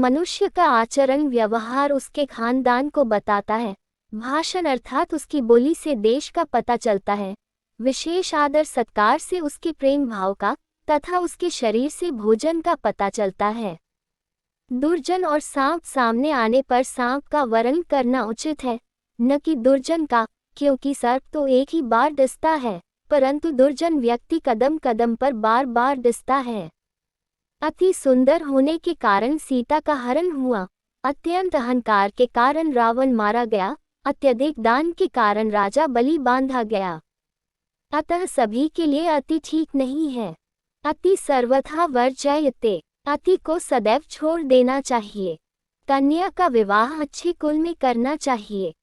मनुष्य का आचरण व्यवहार उसके खानदान को बताता है। भाषण अर्थात उसकी बोली से देश का पता चलता है। विशेष आदर सत्कार से उसके प्रेम भाव का तथा उसके शरीर से भोजन का पता चलता है। दुर्जन और सांप सामने आने पर सांप का वर्ण करना उचित है, न कि दुर्जन का, क्योंकि सर्प तो एक ही बार डसता है, परंतु दुर्जन व्यक्ति कदम कदम पर बार बार डसता है। अति सुंदर होने के कारण सीता का हरण हुआ, अत्यंत अहंकार के कारण रावण मारा गया, अत्यधिक दान के कारण राजा बलि बांधा गया। अतः सभी के लिए अति ठीक नहीं है। अति सर्वथा वर्जयते, अति को सदैव छोड़ देना चाहिए। कन्या का विवाह अच्छे कुल में करना चाहिए।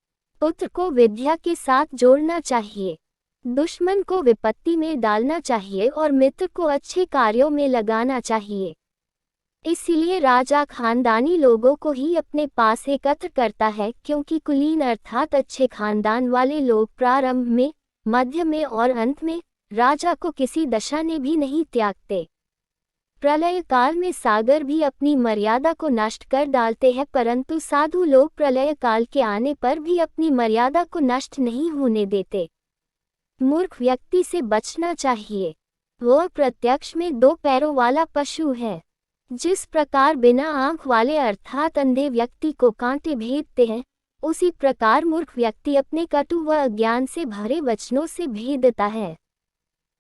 पुत्र को विद्या के साथ जोड़ना चाहिए। दुश्मन को विपत्ति में डालना चाहिए और मित्र को अच्छे कार्यों में लगाना चाहिए। इसलिए राजा खानदानी लोगों को ही अपने पास एकत्र करता है, क्योंकि कुलीन अर्थात अच्छे खानदान वाले लोग प्रारंभ में, मध्य में और अंत में राजा को किसी दशा ने भी नहीं त्यागते। प्रलय काल में सागर भी अपनी मर्यादा को नष्ट कर डालते हैं, परंतु साधु लोग प्रलय काल के आने पर भी अपनी मर्यादा को नष्ट नहीं होने देते। मूर्ख व्यक्ति से बचना चाहिए। वह प्रत्यक्ष में 2 पैरों वाला पशु है। जिस प्रकार बिना आंख वाले अर्थात अंधे व्यक्ति को कांटे भेदते हैं, उसी प्रकार मूर्ख व्यक्ति अपने कटु व अज्ञान से भरे वचनों से भेदता है।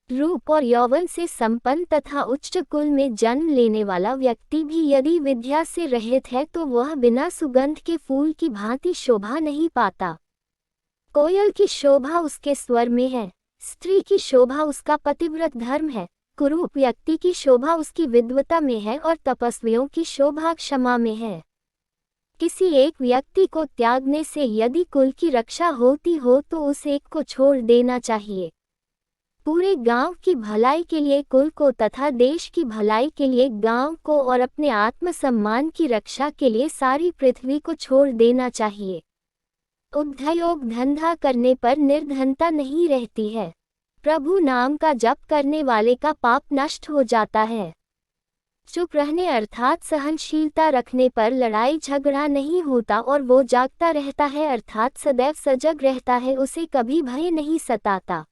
रूप और यौवन से संपन्न तथा उच्च कुल में जन्म लेने वाला व्यक्ति भी यदि विद्या से रहित है तो वह बिना सुगंध के फूल की भांति शोभा नहीं पाता। कोयल की शोभा उसके स्वर में है, स्त्री की शोभा उसका पतिव्रत धर्म है, कुरूप व्यक्ति की शोभा उसकी विद्वता में है और तपस्वियों की शोभा क्षमा में है। किसी एक व्यक्ति को त्यागने से यदि कुल की रक्षा होती हो तो उस एक को छोड़ देना चाहिए। पूरे गांव की भलाई के लिए कुल को तथा देश की भलाई के लिए गांव को और अपने आत्मसम्मान की रक्षा के लिए सारी पृथ्वी को छोड़ देना चाहिए। उद्योग धंधा करने पर निर्धनता नहीं रहती है। प्रभु नाम का जप करने वाले का पाप नष्ट हो जाता है। चुप रहने अर्थात सहनशीलता रखने पर लड़ाई झगड़ा नहीं होता और वो जागता रहता है अर्थात सदैव सजग रहता है, उसे कभी भय नहीं सताता।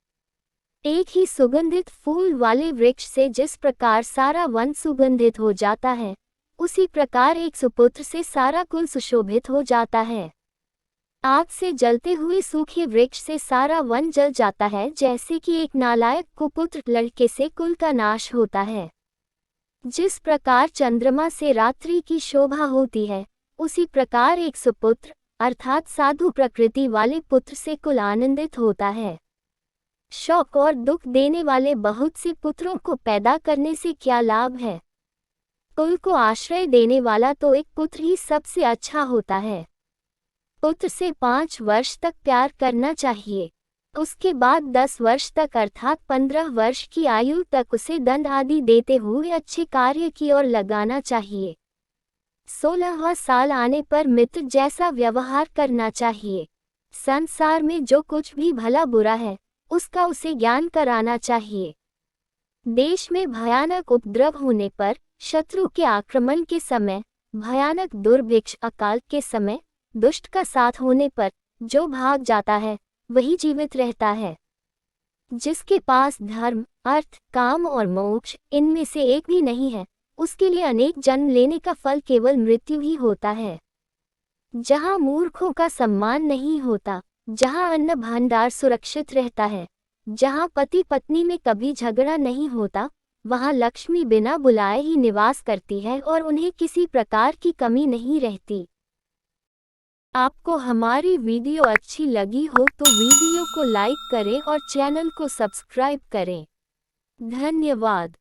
एक ही सुगंधित फूल वाले वृक्ष से जिस प्रकार सारा वन सुगंधित हो जाता है, उसी प्रकार एक सुपुत्र से सारा कुल सुशोभित हो जाता है। आग से जलते हुए सूखे वृक्ष से सारा वन जल जाता है, जैसे कि एक नालायक कुपुत्र लड़के से कुल का नाश होता है। जिस प्रकार चंद्रमा से रात्रि की शोभा होती है, उसी प्रकार एक सुपुत्र अर्थात साधु प्रकृति वाले पुत्र से कुल आनंदित होता है। शौक और दुख देने वाले बहुत से पुत्रों को पैदा करने से क्या लाभ है। कुल को आश्रय देने वाला तो एक पुत्र ही सबसे अच्छा होता है। पुत्र से 5 वर्ष तक प्यार करना चाहिए। उसके बाद 10 वर्ष तक अर्थात 15 वर्ष की आयु तक उसे दंड आदि देते हुए अच्छे कार्य की ओर लगाना चाहिए। 16वां साल आने पर मित्र जैसा व्यवहार करना चाहिए। संसार में जो कुछ भी भला बुरा है उसका उसे ज्ञान कराना चाहिए। देश में भयानक उपद्रव होने पर, शत्रु के आक्रमण के समय, भयानक दुर्भिक्ष अकाल के समय, दुष्ट का साथ होने पर जो भाग जाता है वही जीवित रहता है। जिसके पास धर्म, अर्थ, काम और मोक्ष इनमें से एक भी नहीं है, उसके लिए अनेक जन्म लेने का फल केवल मृत्यु ही होता है। जहाँ मूर्खों का सम्मान नहीं होता, जहाँ अन्न भंडार सुरक्षित रहता है, जहाँ पति पत्नी में कभी झगड़ा नहीं होता, वहाँ लक्ष्मी बिना बुलाए ही निवास करती है और उन्हें किसी प्रकार की कमी नहीं रहती। आपको हमारी वीडियो अच्छी लगी हो तो वीडियो को लाइक करें और चैनल को सब्सक्राइब करें। धन्यवाद।